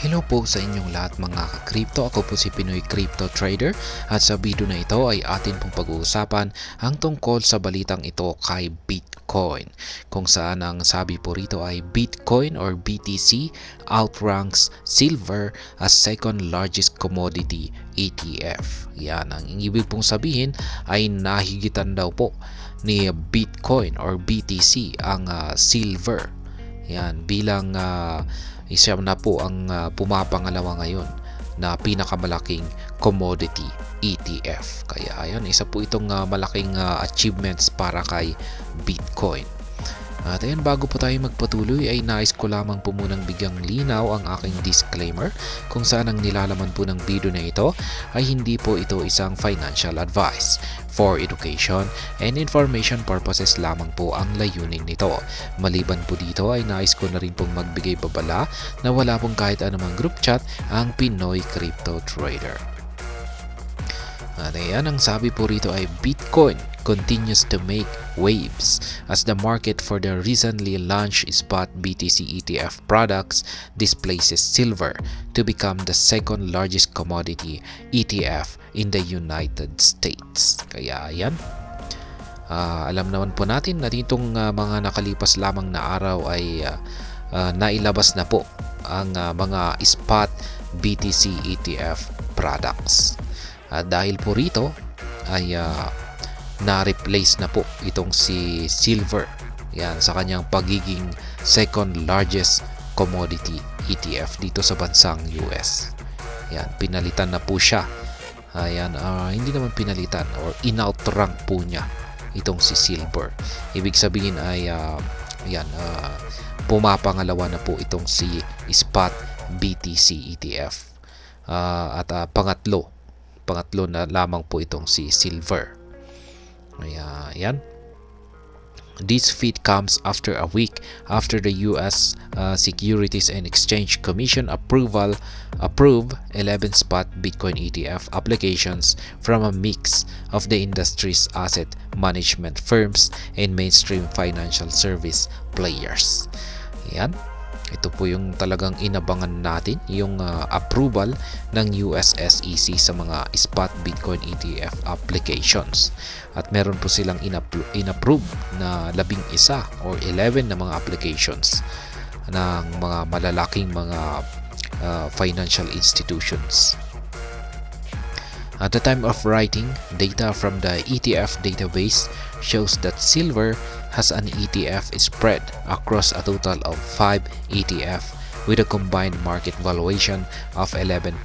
Hello po sa inyong lahat mga ka-crypto. Ako po si Pinoy Crypto Trader at sa video na ito ay atin pong pag-uusapan ang tungkol sa balitang ito kay Bitcoin. Kung saan ang sabi po rito ay Bitcoin or BTC outranks silver as second largest commodity ETF. Yan ang ibig pong sabihin ay nahigitan daw po ni Bitcoin or BTC ang silver. Yan bilang isa na po ang pumapangalawa ngayon na pinakamalaking commodity ETF. Kaya ayan, isa po itong malaking achievements para kay Bitcoin. At ayan, bago po tayo magpatuloy ay nais ko lamang po munang bigyang linaw ang aking disclaimer kung saan ang nilalaman po ng video na ito ay hindi po ito isang financial advice. For education and information purposes lamang po ang layunin nito. Maliban po dito ay nais ko na rin pong magbigay babala na wala pong kahit anumang group chat ang Pinoy Crypto Trader. At ayan, ang sabi po rito ay Bitcoin continues to make waves as the market for the recently launched spot BTC ETF products displaces silver to become the second largest commodity ETF in the United States. Kaya ayan, alam naman po natin na ditong mga nakalipas lamang na araw ay nailabas na po ang mga spot BTC ETF products. Dahil po rito ay na-replace na po itong si silver yan sa kanyang pagiging second largest commodity ETF dito sa bansang US. Yan, pinalitan na po siya. Ayan, hindi naman pinalitan or in-outrank po niya itong si silver. Ibig sabihin ay pumapangalawa na po itong si spot BTC ETF. At pangatlo na lamang po itong si silver. Ayan. This feat comes after a week after the US Securities and Exchange Commission approved 11 spot Bitcoin ETF applications from a mix of the industry's asset management firms and mainstream financial service players. Ayan. Ito po yung talagang inabangan natin, yung approval ng US SEC sa mga spot Bitcoin ETF applications. At meron po silang inapprove na 11 or 11 na mga applications ng mga malalaking mga financial institutions. At the time of writing, data from the ETF database shows that silver has an ETF spread across a total of 5 ETF with a combined market valuation of $11.5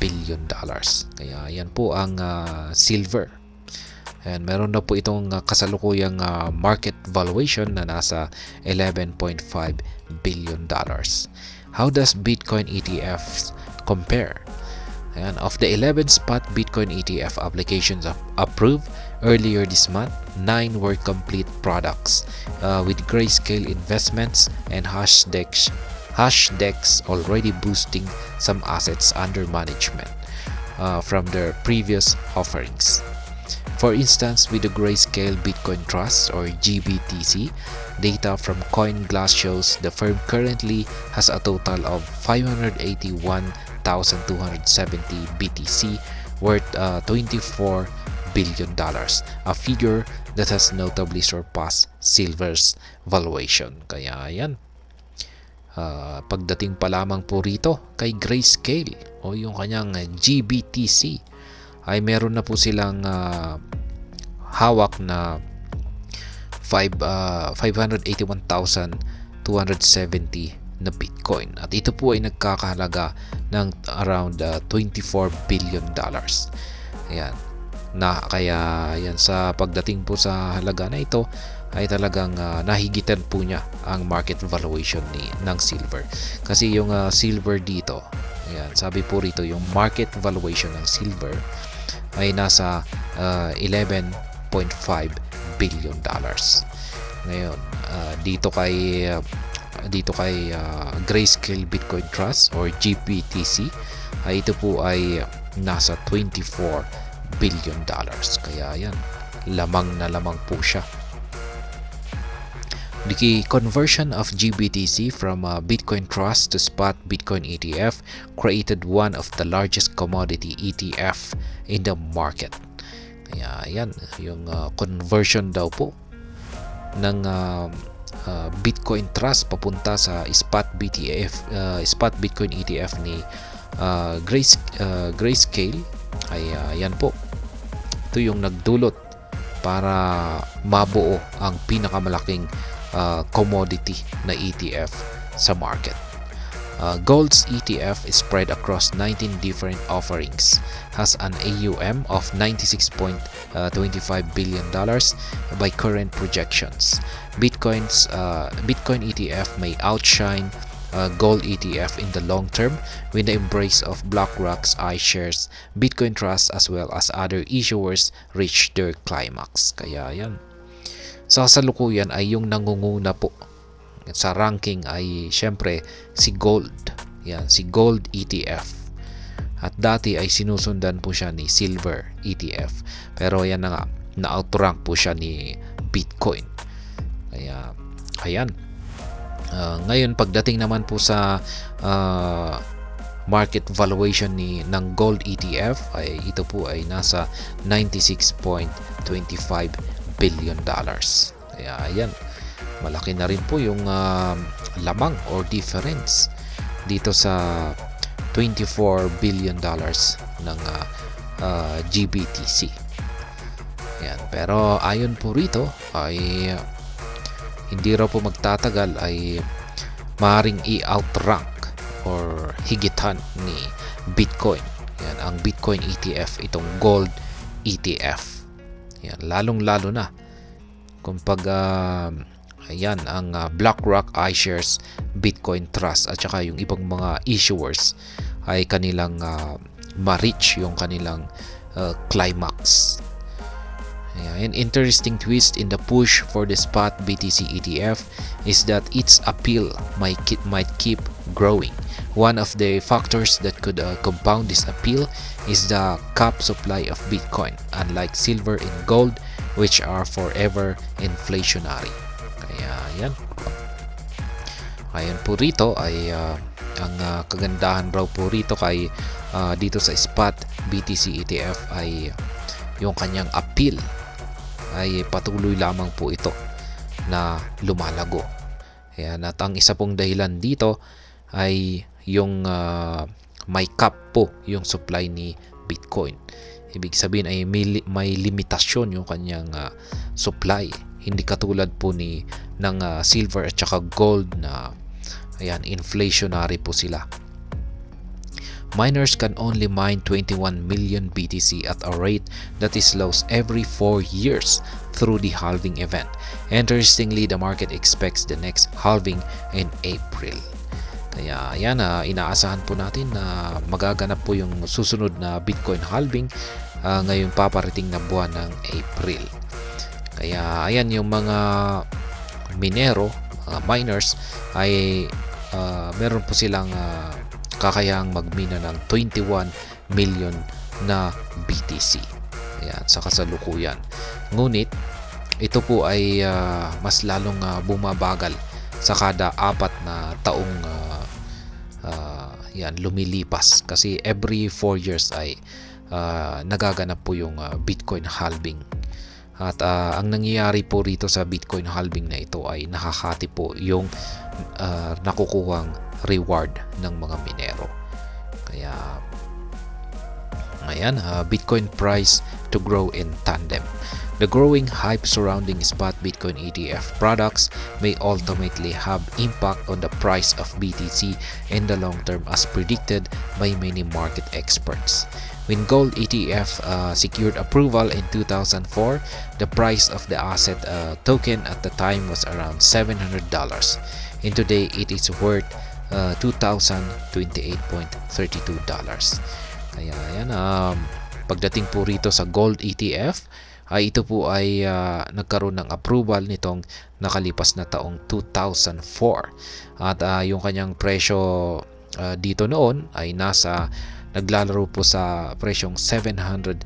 billion. Kaya yan po ang silver. And meron na po itong kasalukuyang market valuation na nasa $11.5 billion. How does Bitcoin ETFs compare? And of the 11 spot Bitcoin ETF applications approved earlier this month, 9 were complete products with Grayscale Investments and Hashdex already boosting some assets under management from their previous offerings. For instance, with the Grayscale Bitcoin Trust or GBTC, data from CoinGlass shows the firm currently has a total of 581,270 BTC worth $24 billion, a figure that has notably surpassed silver's valuation. Kaya yan, pagdating pa lamang po rito kay Grayscale o yung kanyang GBTC ay meron na po silang hawak na 581,270 na Bitcoin. At ito po ay nagkakahalaga ng around $24 billion. Ayan. Kaya yan, sa pagdating po sa halaga na ito ay talagang nahigitan po niya ang market valuation ng silver. Kasi yung silver dito, ayan, sabi po rito yung market valuation ng silver ay nasa $11.5 billion. Ngayon, dito kay Grayscale Bitcoin Trust or GBTC ay ito po ay nasa $24 billion. Kaya yan, lamang na lamang po siya The conversion of GBTC from Bitcoin Trust to spot Bitcoin ETF created one of the largest commodity ETF in the market. Kaya yan, yung conversion daw po ng Bitcoin Trust papunta sa spot Bitcoin ETF ni Grayscale ay yan po. Ito yung nagdulot para mabuo ang pinakamalaking commodity na ETF sa market. Gold's ETF is spread across 19 different offerings, has an AUM of $96.25 billion by current projections. Bitcoin ETF may outshine gold ETF in the long term with the embrace of BlackRock's iShares, Bitcoin Trust as well as other issuers reach their climax. Kaya yan. Sa kasalukuyan ay yung nangunguna po sa ranking ay syempre si Gold. Yan, si Gold ETF. At dati ay sinusundan po siya ni Silver ETF. Pero yan na nga, na-outrank po siya ni Bitcoin. Kaya, ayan. Ngayon, pagdating naman po sa market valuation ng Gold ETF, ay ito po ay nasa $96.25 billion. Kaya, ayan. Malaki na rin po yung lamang or difference dito sa $24 billion ng GBTC. Yan. Pero ayon po rito ay hindi raw po magtatagal ay maaaring i-outrank or higitan ni Bitcoin. Yan, ang Bitcoin ETF, itong Gold ETF. Yan, lalong-lalo na kung ayan, ang BlackRock iShares, Bitcoin Trust at saka yung ibang mga issuers ay kanilang ma-reach yung kanilang climax. Ayan, an interesting twist in the push for the spot BTC ETF is that its appeal might keep growing. One of the factors that could compound this appeal is the cap supply of Bitcoin, unlike silver and gold, which are forever inflationary. Kaya yan. Ayan po rito ay ang kagandahan raw po rito kay dito sa spot BTC ETF ay yung kanyang appeal ay patuloy lamang po ito na lumalago. Ayan, at ang isa pong dahilan dito ay yung may cap po yung supply ni Bitcoin. Ibig sabihin ay may limitasyon yung kanyang supply. Hindi katulad po ng silver at saka gold na ayan, inflationary po sila. Miners can only mine 21 million BTC at a rate that is lost every 4 years through the halving event. Interestingly, the market expects the next halving in April. Kaya ayan, inaasahan po natin na magaganap po yung susunod na Bitcoin halving ngayong paparating na buwan ng April. Kaya ayan, yung mga minero, miners ay meron po silang kakayahang magmina ng 21 million na BTC. Ayan, sa kasalukuyan. Ngunit ito po ay mas lalong bumabagal sa kada 4 na taong yan, lumilipas. Kasi every 4 years ay nagaganap po yung Bitcoin halving. At ang nangyayari po rito sa Bitcoin halving na ito ay nakakati po yung nakukuhang reward ng mga minero. Kaya ayan, Bitcoin price to grow in tandem. The growing hype surrounding spot Bitcoin ETF products may ultimately have impact on the price of BTC in the long term as predicted by many market experts. When gold ETF secured approval in 2004, the price of the asset token at the time was around $700. And today, it is worth $2,028.32. Kaya yan, pagdating po rito sa gold ETF, ay ito po ay nagkaroon ng approval nitong nakalipas na taong 2004. At yung kanyang presyo dito noon ay naglalaro po sa presyong $700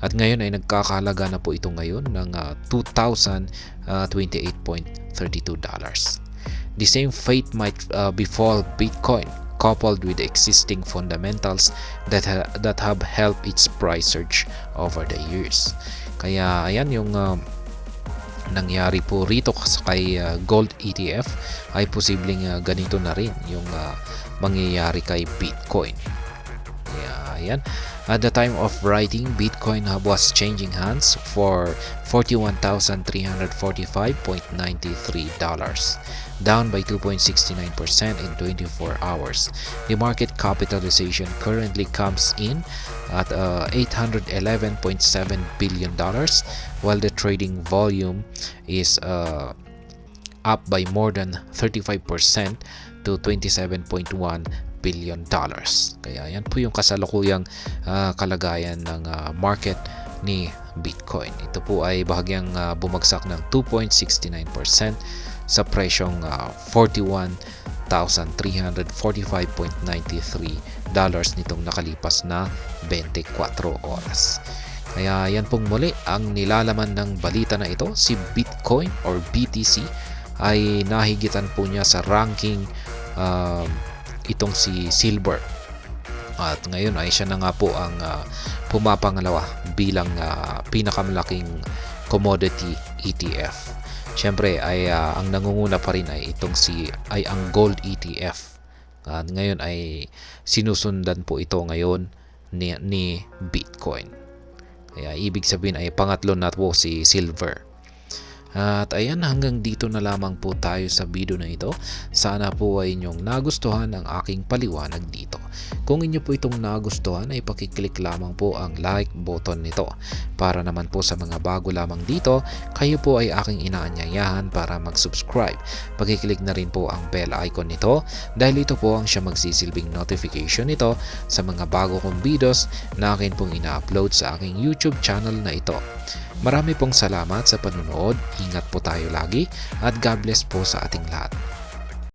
at ngayon ay nagkakahalaga na po ito ngayon ng $2,028.32. The same fate might befall Bitcoin, coupled with existing fundamentals that have helped its price surge over the years. Kaya ayan yung nangyari po rito kay gold ETF ay posibleng ganito na rin yung mangyayari kay Bitcoin. Ayan. At the time of writing, Bitcoin was changing hands for $41,345.93, down by 2.69% in 24 hours. The market capitalization currently comes in at $811.7 billion, while the trading volume is up by more than 35% to $27.1 billion. Kaya yan po yung kasalukuyang kalagayan ng market ni Bitcoin. Ito po ay bahagyang bumagsak ng 2.69% sa presyong $41,345.93 nitong nakalipas na 24 oras. Kaya yan pong muli ang nilalaman ng balita na ito. Si Bitcoin or BTC ay nahigitan po niya sa ranking itong si silver, at ngayon ay siya na nga po ang pumapangalawa bilang pinakamalaking commodity ETF. Siyempre ay ang nangunguna pa rin ay ang gold ETF, at ngayon ay sinusundan po ito ngayon ni Bitcoin. Kaya ibig sabihin ay pangatlo na po si silver. At ayan, hanggang dito na lamang po tayo sa video na ito. Sana po ay inyong nagustuhan ang aking paliwanag dito. Kung inyo po itong nagustuhan ay pakiclick lamang po ang like button nito. Para naman po sa mga bago lamang dito, kayo po ay aking inaanyayahan para mag-subscribe. Pakiclick na rin po ang bell icon nito dahil ito po ang siya magsisilbing notification nito sa mga bago kong videos na akin pong ina-upload sa aking YouTube channel na ito. Marami pong salamat sa panunood, ingat po tayo lagi at God bless po sa ating lahat.